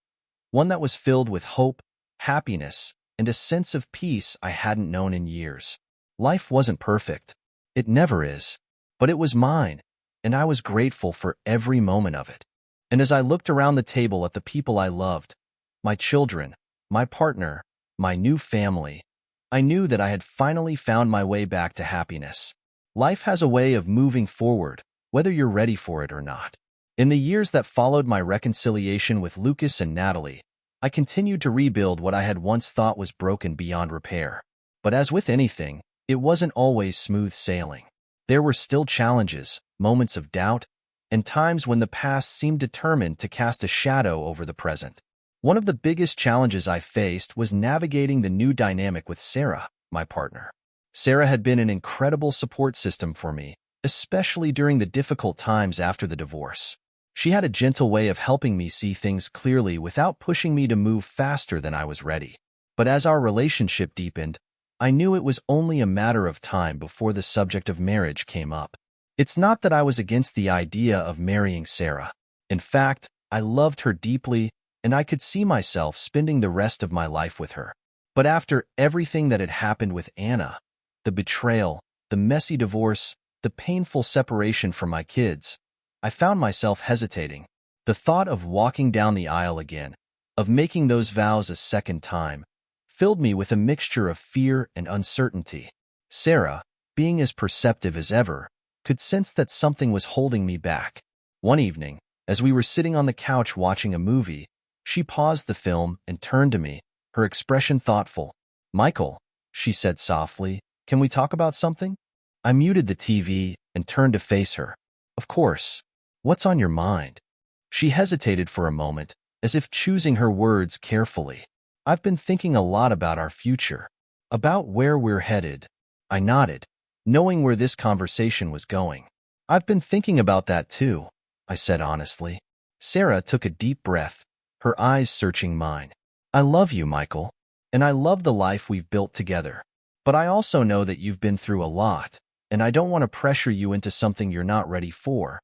One that was filled with hope, happiness, and a sense of peace I hadn't known in years. Life wasn't perfect. It never is. But it was mine, and I was grateful for every moment of it. And as I looked around the table at the people I loved, my children, my partner, my new family, I knew that I had finally found my way back to happiness. Life has a way of moving forward, whether you're ready for it or not. In the years that followed my reconciliation with Lucas and Natalie, I continued to rebuild what I had once thought was broken beyond repair. But as with anything, it wasn't always smooth sailing. There were still challenges, moments of doubt, and times when the past seemed determined to cast a shadow over the present. One of the biggest challenges I faced was navigating the new dynamic with Sarah, my partner. Sarah had been an incredible support system for me, especially during the difficult times after the divorce. She had a gentle way of helping me see things clearly without pushing me to move faster than I was ready. But as our relationship deepened, I knew it was only a matter of time before the subject of marriage came up. It's not that I was against the idea of marrying Sarah. In fact, I loved her deeply, and I could see myself spending the rest of my life with her. But after everything that had happened with Anna, the betrayal, the messy divorce, the painful separation from my kids, I found myself hesitating. The thought of walking down the aisle again, of making those vows a second time, filled me with a mixture of fear and uncertainty. Sarah, being as perceptive as ever, could sense that something was holding me back. One evening, as we were sitting on the couch watching a movie, she paused the film and turned to me, her expression thoughtful. "Michael," she said softly, "can we talk about something?" I muted the TV and turned to face her. "Of course. What's on your mind?" She hesitated for a moment, as if choosing her words carefully. "I've been thinking a lot about our future, about where we're headed." I nodded, knowing where this conversation was going. "I've been thinking about that too," I said honestly. Sarah took a deep breath, her eyes searching mine. "I love you, Michael, and I love the life we've built together. But I also know that you've been through a lot, and I don't want to pressure you into something you're not ready for."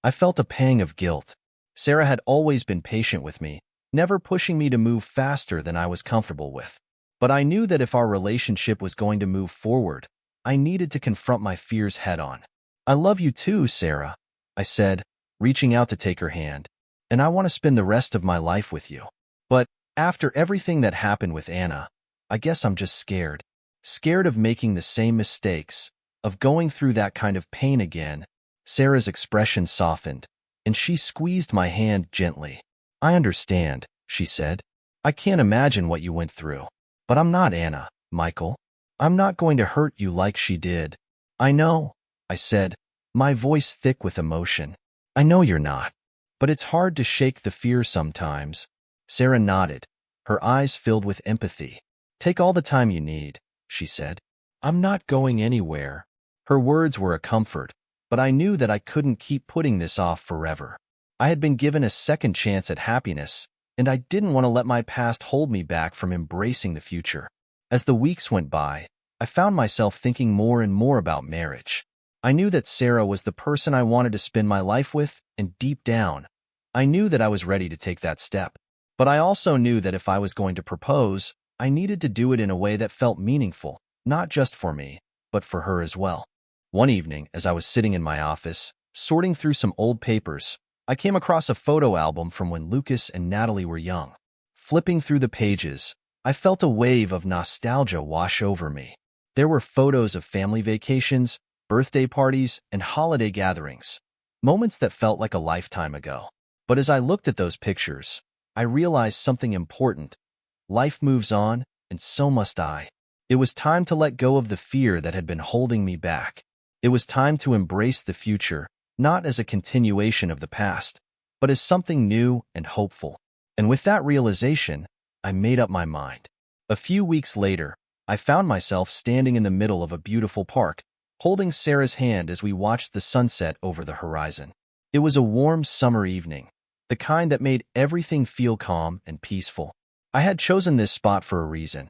I felt a pang of guilt. Sarah had always been patient with me, never pushing me to move faster than I was comfortable with. But I knew that if our relationship was going to move forward, I needed to confront my fears head-on. "I love you too, Sarah," I said, reaching out to take her hand. "And I want to spend the rest of my life with you. But after everything that happened with Anna, I guess I'm just scared. Scared of making the same mistakes, of going through that kind of pain again." Sarah's expression softened, and she squeezed my hand gently. "I understand," she said. "I can't imagine what you went through. But I'm not Anna, Michael. I'm not going to hurt you like she did." "I know," I said, my voice thick with emotion. "I know you're not. But it's hard to shake the fear sometimes." Sarah nodded, her eyes filled with empathy. "Take all the time you need," she said. "I'm not going anywhere." Her words were a comfort, but I knew that I couldn't keep putting this off forever. I had been given a second chance at happiness, and I didn't want to let my past hold me back from embracing the future. As the weeks went by, I found myself thinking more and more about marriage. I knew that Sarah was the person I wanted to spend my life with, and deep down, I knew that I was ready to take that step. But I also knew that if I was going to propose, I needed to do it in a way that felt meaningful, not just for me, but for her as well. One evening, as I was sitting in my office, sorting through some old papers, I came across a photo album from when Lucas and Natalie were young. Flipping through the pages, I felt a wave of nostalgia wash over me. There were photos of family vacations, birthday parties, and holiday gatherings, moments that felt like a lifetime ago. But as I looked at those pictures, I realized something important. Life moves on, and so must I. It was time to let go of the fear that had been holding me back. It was time to embrace the future, not as a continuation of the past, but as something new and hopeful. And with that realization, I made up my mind. A few weeks later, I found myself standing in the middle of a beautiful park, holding Sarah's hand as we watched the sunset over the horizon. It was a warm summer evening, the kind that made everything feel calm and peaceful. I had chosen this spot for a reason.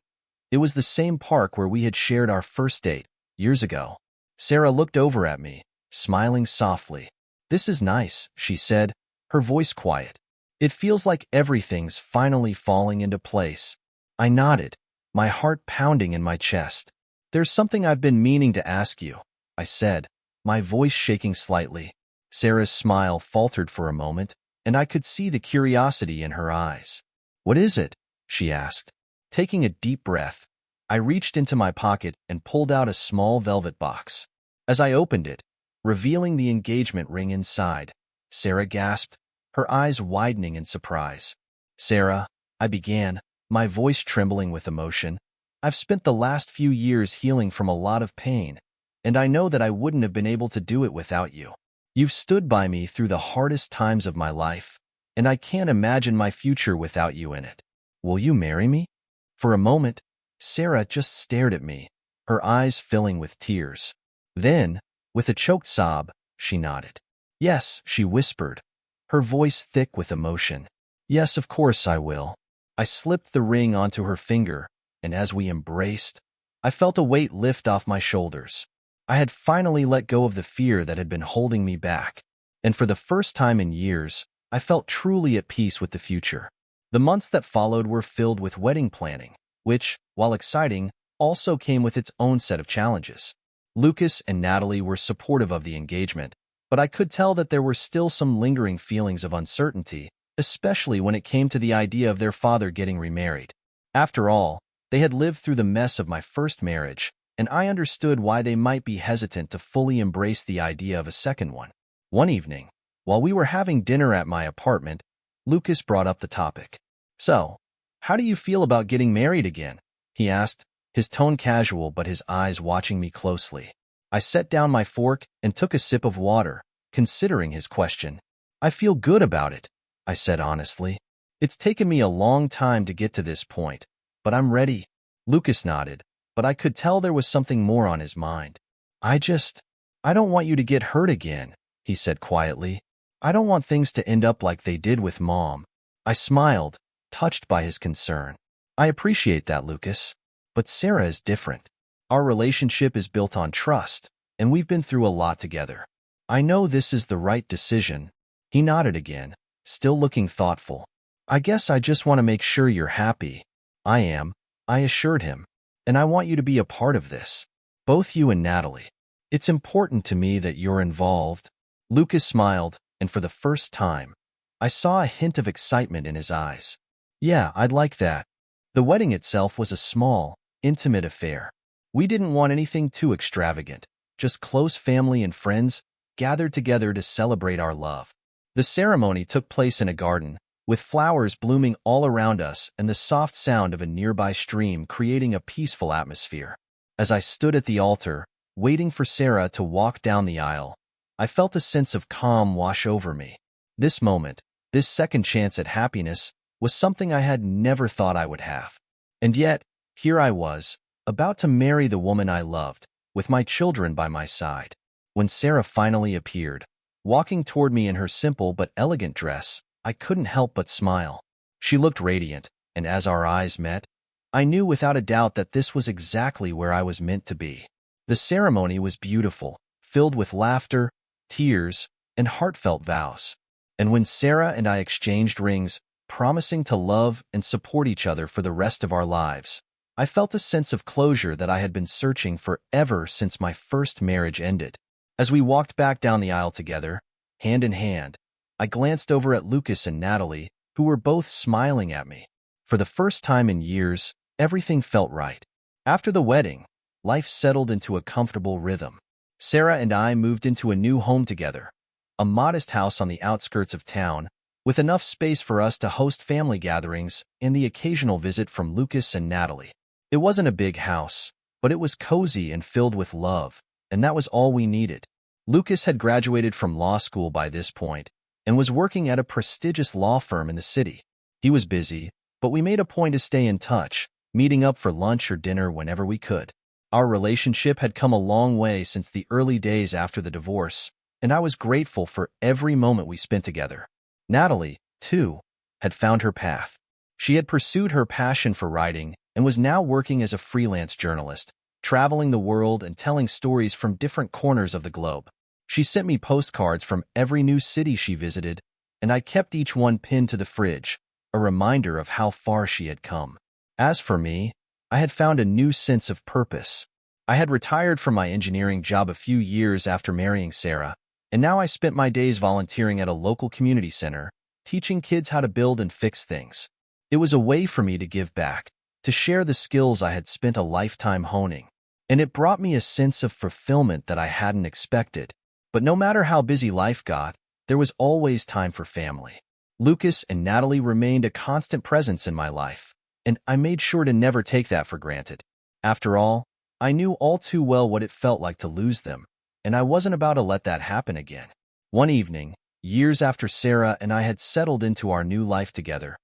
It was the same park where we had shared our first date, years ago. Sarah looked over at me, smiling softly. "This is nice," she said, her voice quiet. "It feels like everything's finally falling into place." I nodded, my heart pounding in my chest. "There's something I've been meaning to ask you," I said, my voice shaking slightly. Sarah's smile faltered for a moment, and I could see the curiosity in her eyes. "What is it?" she asked. Taking a deep breath, I reached into my pocket and pulled out a small velvet box. As I opened it, revealing the engagement ring inside, Sarah gasped, her eyes widening in surprise. "Sarah," I began, my voice trembling with emotion, "I've spent the last few years healing from a lot of pain, and I know that I wouldn't have been able to do it without you. You've stood by me through the hardest times of my life, and I can't imagine my future without you in it. Will you marry me?" For a moment, Sarah just stared at me, her eyes filling with tears. Then, with a choked sob, she nodded. "Yes," she whispered, her voice thick with emotion. "Yes, of course I will." I slipped the ring onto her finger, and as we embraced, I felt a weight lift off my shoulders. I had finally let go of the fear that had been holding me back, and for the first time in years, I felt truly at peace with the future. The months that followed were filled with wedding planning, which, while exciting, also came with its own set of challenges. Lucas and Natalie were supportive of the engagement, but I could tell that there were still some lingering feelings of uncertainty, especially when it came to the idea of their father getting remarried. After all, they had lived through the mess of my first marriage, and I understood why they might be hesitant to fully embrace the idea of a second one. One evening, while we were having dinner at my apartment, Lucas brought up the topic. "So, how do you feel about getting married again?" he asked, his tone casual but his eyes watching me closely. I set down my fork and took a sip of water, considering his question. "I feel good about it," I said honestly. "It's taken me a long time to get to this point, but I'm ready." Lucas nodded, but I could tell there was something more on his mind. I don't want you to get hurt again," he said quietly. "I don't want things to end up like they did with Mom." I smiled, touched by his concern. "I appreciate that, Lucas. But Sarah is different. Our relationship is built on trust, and we've been through a lot together. I know this is the right decision." He nodded again, still looking thoughtful. "I guess I just want to make sure you're happy." "I am," I assured him. "And I want you to be a part of this. Both you and Natalie. It's important to me that you're involved." Lucas smiled, and for the first time, I saw a hint of excitement in his eyes. "Yeah, I'd like that." The wedding itself was a small, intimate affair. We didn't want anything too extravagant, just close family and friends gathered together to celebrate our love. The ceremony took place in a garden, with flowers blooming all around us and the soft sound of a nearby stream creating a peaceful atmosphere. As I stood at the altar, waiting for Sarah to walk down the aisle, I felt a sense of calm wash over me. This moment, this second chance at happiness, was something I had never thought I would have. And yet, here I was, about to marry the woman I loved, with my children by my side. When Sarah finally appeared, walking toward me in her simple but elegant dress, I couldn't help but smile. She looked radiant, and as our eyes met, I knew without a doubt that this was exactly where I was meant to be. The ceremony was beautiful, filled with laughter, tears, and heartfelt vows. And when Sarah and I exchanged rings, promising to love and support each other for the rest of our lives. I felt a sense of closure that I had been searching for ever since my first marriage ended. As we walked back down the aisle together, hand in hand, I glanced over at Lucas and Natalie, who were both smiling at me. For the first time in years, everything felt right. After the wedding, life settled into a comfortable rhythm. Sarah and I moved into a new home together, a modest house on the outskirts of town, with enough space for us to host family gatherings and the occasional visit from Lucas and Natalie. It wasn't a big house, but it was cozy and filled with love, and that was all we needed. Lucas had graduated from law school by this point and was working at a prestigious law firm in the city. He was busy, but we made a point to stay in touch, meeting up for lunch or dinner whenever we could. Our relationship had come a long way since the early days after the divorce, and I was grateful for every moment we spent together. Natalie, too, had found her path. She had pursued her passion for writing and was now working as a freelance journalist, traveling the world and telling stories from different corners of the globe. She sent me postcards from every new city she visited, and I kept each one pinned to the fridge, a reminder of how far she had come. As for me, I had found a new sense of purpose. I had retired from my engineering job a few years after marrying Sarah, and now I spent my days volunteering at a local community center, teaching kids how to build and fix things. It was a way for me to give back, to share the skills I had spent a lifetime honing, and it brought me a sense of fulfillment that I hadn't expected. But no matter how busy life got, there was always time for family. Lucas and Natalie remained a constant presence in my life, and I made sure to never take that for granted. After all, I knew all too well what it felt like to lose them, and I wasn't about to let that happen again. One evening, years after Sarah and I had settled into our new life together,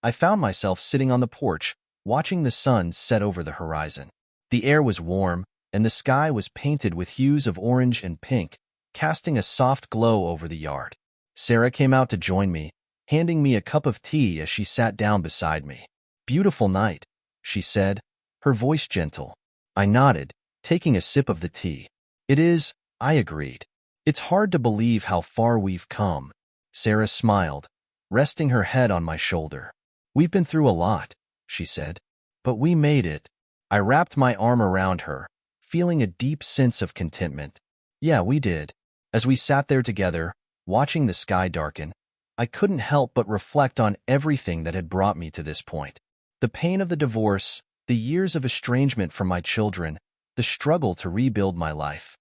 I found myself sitting on the porch, watching the sun set over the horizon. The air was warm, and the sky was painted with hues of orange and pink, casting a soft glow over the yard. Sarah came out to join me, handing me a cup of tea as she sat down beside me. "Beautiful night," she said, her voice gentle. I nodded, taking a sip of the tea. "It is," I agreed. "It's hard to believe how far we've come." Sarah smiled, resting her head on my shoulder. "We've been through a lot," she said, "but we made it." I wrapped my arm around her, feeling a deep sense of contentment. "Yeah, we did." As we sat there together, watching the sky darken, I couldn't help but reflect on everything that had brought me to this point. The pain of the divorce, the years of estrangement from my children, the struggle to rebuild my life.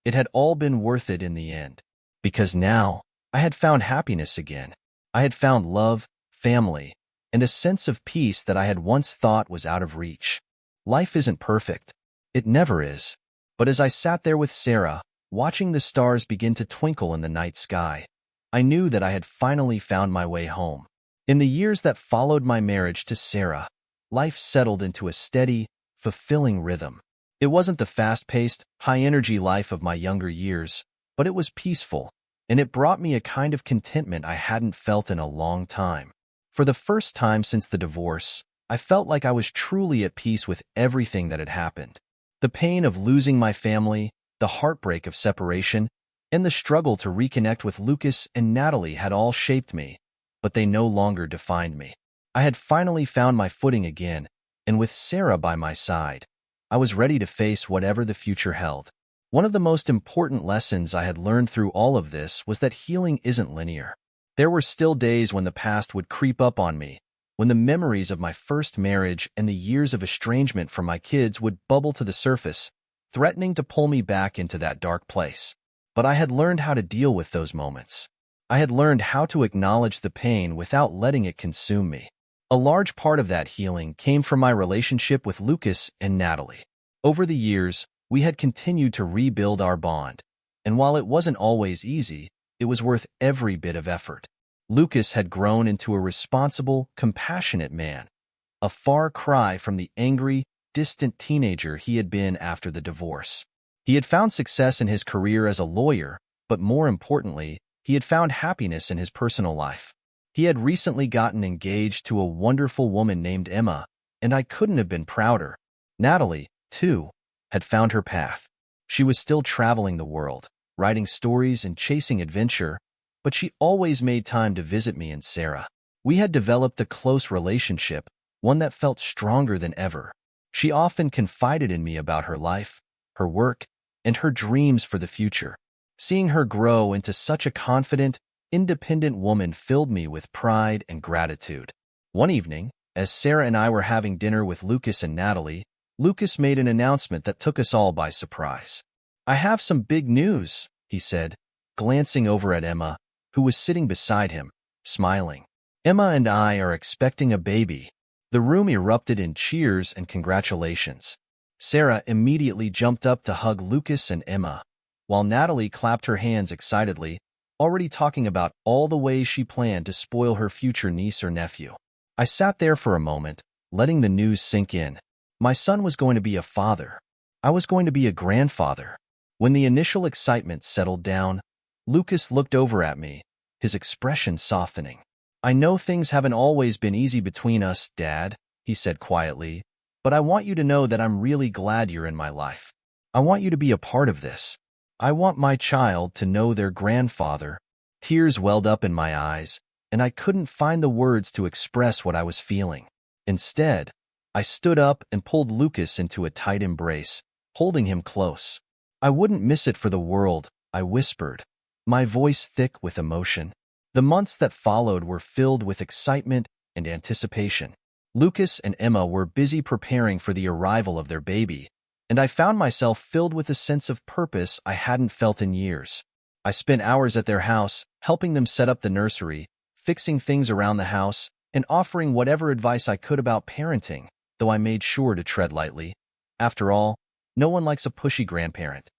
It had all been worth it in the end. Because now, I had found happiness again. I had found love, family, and a sense of peace that I had once thought was out of reach. Life isn't perfect. It never is. But as I sat there with Sarah, watching the stars begin to twinkle in the night sky, I knew that I had finally found my way home. In the years that followed my marriage to Sarah, life settled into a steady, fulfilling rhythm. It wasn't the fast-paced, high-energy life of my younger years, but it was peaceful, and it brought me a kind of contentment I hadn't felt in a long time. For the first time since the divorce, I felt like I was truly at peace with everything that had happened. The pain of losing my family, the heartbreak of separation, and the struggle to reconnect with Lucas and Natalie had all shaped me, but they no longer defined me. I had finally found my footing again, and with Sarah by my side, I was ready to face whatever the future held. One of the most important lessons I had learned through all of this was that healing isn't linear. There were still days when the past would creep up on me, when the memories of my first marriage and the years of estrangement from my kids would bubble to the surface, threatening to pull me back into that dark place. But I had learned how to deal with those moments. I had learned how to acknowledge the pain without letting it consume me. A large part of that healing came from my relationship with Lucas and Natalie. Over the years, we had continued to rebuild our bond, and while it wasn't always easy, it was worth every bit of effort. Lucas had grown into a responsible, compassionate man, a far cry from the angry, distant teenager he had been after the divorce. He had found success in his career as a lawyer, but more importantly, he had found happiness in his personal life. He had recently gotten engaged to a wonderful woman named Emma, and I couldn't have been prouder. Natalie, too, had found her path. She was still traveling the world, writing stories and chasing adventure, but she always made time to visit me and Sarah. We had developed a close relationship, one that felt stronger than ever. She often confided in me about her life, her work, and her dreams for the future. Seeing her grow into such a confident, independent woman filled me with pride and gratitude. One evening, as Sarah and I were having dinner with Lucas and Natalie, Lucas made an announcement that took us all by surprise. "I have some big news," he said, glancing over at Emma, who was sitting beside him, smiling. "Emma and I are expecting a baby." The room erupted in cheers and congratulations. Sarah immediately jumped up to hug Lucas and Emma, while Natalie clapped her hands excitedly, already talking about all the ways she planned to spoil her future niece or nephew. I sat there for a moment, letting the news sink in. My son was going to be a father. I was going to be a grandfather. When the initial excitement settled down, Lucas looked over at me, his expression softening. "I know things haven't always been easy between us, Dad," he said quietly, "but I want you to know that I'm really glad you're in my life. I want you to be a part of this. I want my child to know their grandfather." Tears welled up in my eyes, and I couldn't find the words to express what I was feeling. Instead, I stood up and pulled Lucas into a tight embrace, holding him close. "I wouldn't miss it for the world," I whispered, my voice thick with emotion. The months that followed were filled with excitement and anticipation. Lucas and Emma were busy preparing for the arrival of their baby, and I found myself filled with a sense of purpose I hadn't felt in years. I spent hours at their house, helping them set up the nursery, fixing things around the house, and offering whatever advice I could about parenting, though I made sure to tread lightly. After all, no one likes a pushy grandparent.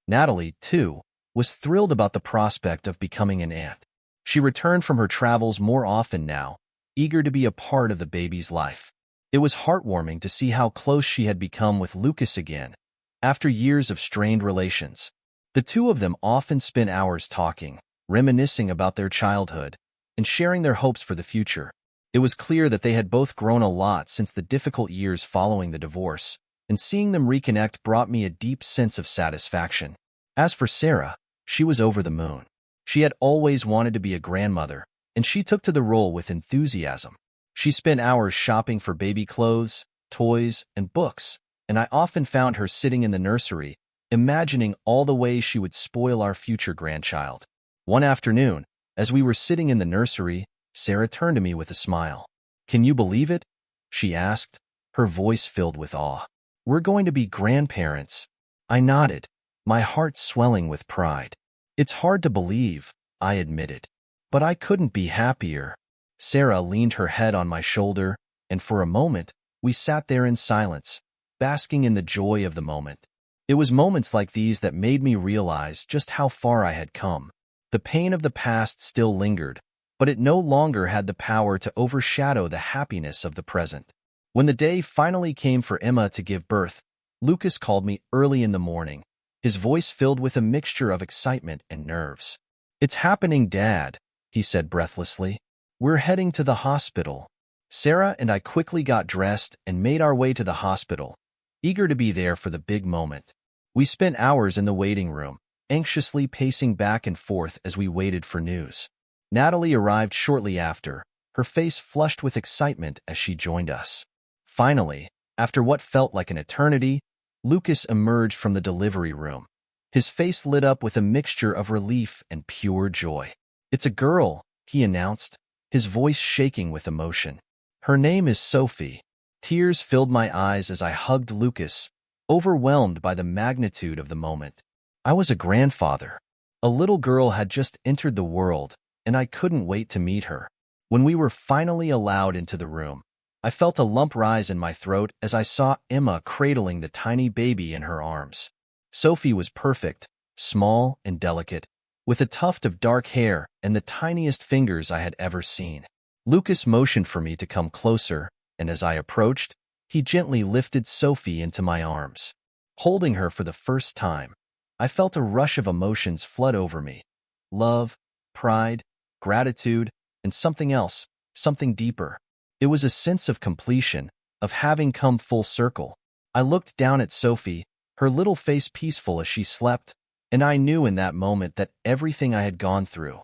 Natalie, too, was thrilled about the prospect of becoming an aunt. She returned from her travels more often now, eager to be a part of the baby's life. It was heartwarming to see how close she had become with Lucas again, after years of strained relations. The two of them often spent hours talking, reminiscing about their childhood, and sharing their hopes for the future. It was clear that they had both grown a lot since the difficult years following the divorce, and seeing them reconnect brought me a deep sense of satisfaction. As for Sarah, she was over the moon. She had always wanted to be a grandmother, and she took to the role with enthusiasm. She spent hours shopping for baby clothes, toys, and books, and I often found her sitting in the nursery, imagining all the ways she would spoil our future grandchild. One afternoon, as we were sitting in the nursery, Sarah turned to me with a smile. "Can you believe it?" she asked, her voice filled with awe. "We're going to be grandparents." I nodded, my heart swelling with pride. "It's hard to believe," I admitted, "but I couldn't be happier." Sarah leaned her head on my shoulder, and for a moment, we sat there in silence, basking in the joy of the moment. It was moments like these that made me realize just how far I had come. The pain of the past still lingered, but it no longer had the power to overshadow the happiness of the present. When the day finally came for Emma to give birth, Lucas called me early in the morning, his voice filled with a mixture of excitement and nerves. "It's happening, Dad," he said breathlessly. "We're heading to the hospital." Sarah and I quickly got dressed and made our way to the hospital, eager to be there for the big moment. We spent hours in the waiting room, anxiously pacing back and forth as we waited for news. Natalie arrived shortly after, her face flushed with excitement as she joined us. Finally, after what felt like an eternity, Lucas emerged from the delivery room. His face lit up with a mixture of relief and pure joy. "It's a girl," he announced, his voice shaking with emotion. "Her name is Sophie." Tears filled my eyes as I hugged Lucas, overwhelmed by the magnitude of the moment. I was a grandfather. A little girl had just entered the world, and I couldn't wait to meet her. When we were finally allowed into the room, I felt a lump rise in my throat as I saw Emma cradling the tiny baby in her arms. Sophie was perfect, small and delicate, with a tuft of dark hair and the tiniest fingers I had ever seen. Lucas motioned for me to come closer, and as I approached, he gently lifted Sophie into my arms. Holding her for the first time, I felt a rush of emotions flood over me. Love, pride, gratitude, and something else, something deeper. It was a sense of completion, of having come full circle. I looked down at Sophie, her little face peaceful as she slept, and I knew in that moment that everything I had gone through,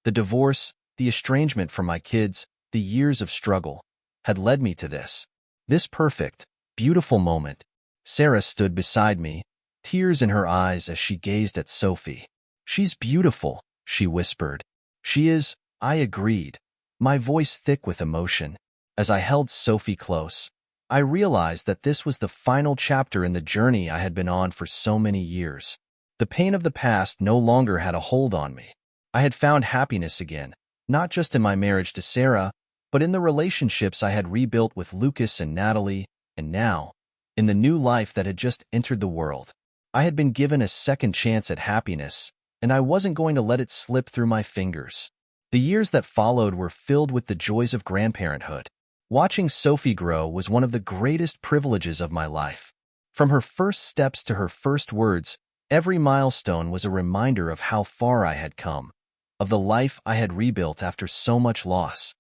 the divorce, the estrangement from my kids, the years of struggle, had led me to this. This perfect, beautiful moment. Sarah stood beside me, tears in her eyes as she gazed at Sophie. "She's beautiful," she whispered. "She is," I agreed, my voice thick with emotion. As I held Sophie close, I realized that this was the final chapter in the journey I had been on for so many years. The pain of the past no longer had a hold on me. I had found happiness again, not just in my marriage to Sarah, but in the relationships I had rebuilt with Lucas and Natalie, and now, in the new life that had just entered the world. I had been given a second chance at happiness, and I wasn't going to let it slip through my fingers. The years that followed were filled with the joys of grandparenthood. Watching Sophie grow was one of the greatest privileges of my life. From her first steps to her first words, every milestone was a reminder of how far I had come, of the life I had rebuilt after so much loss.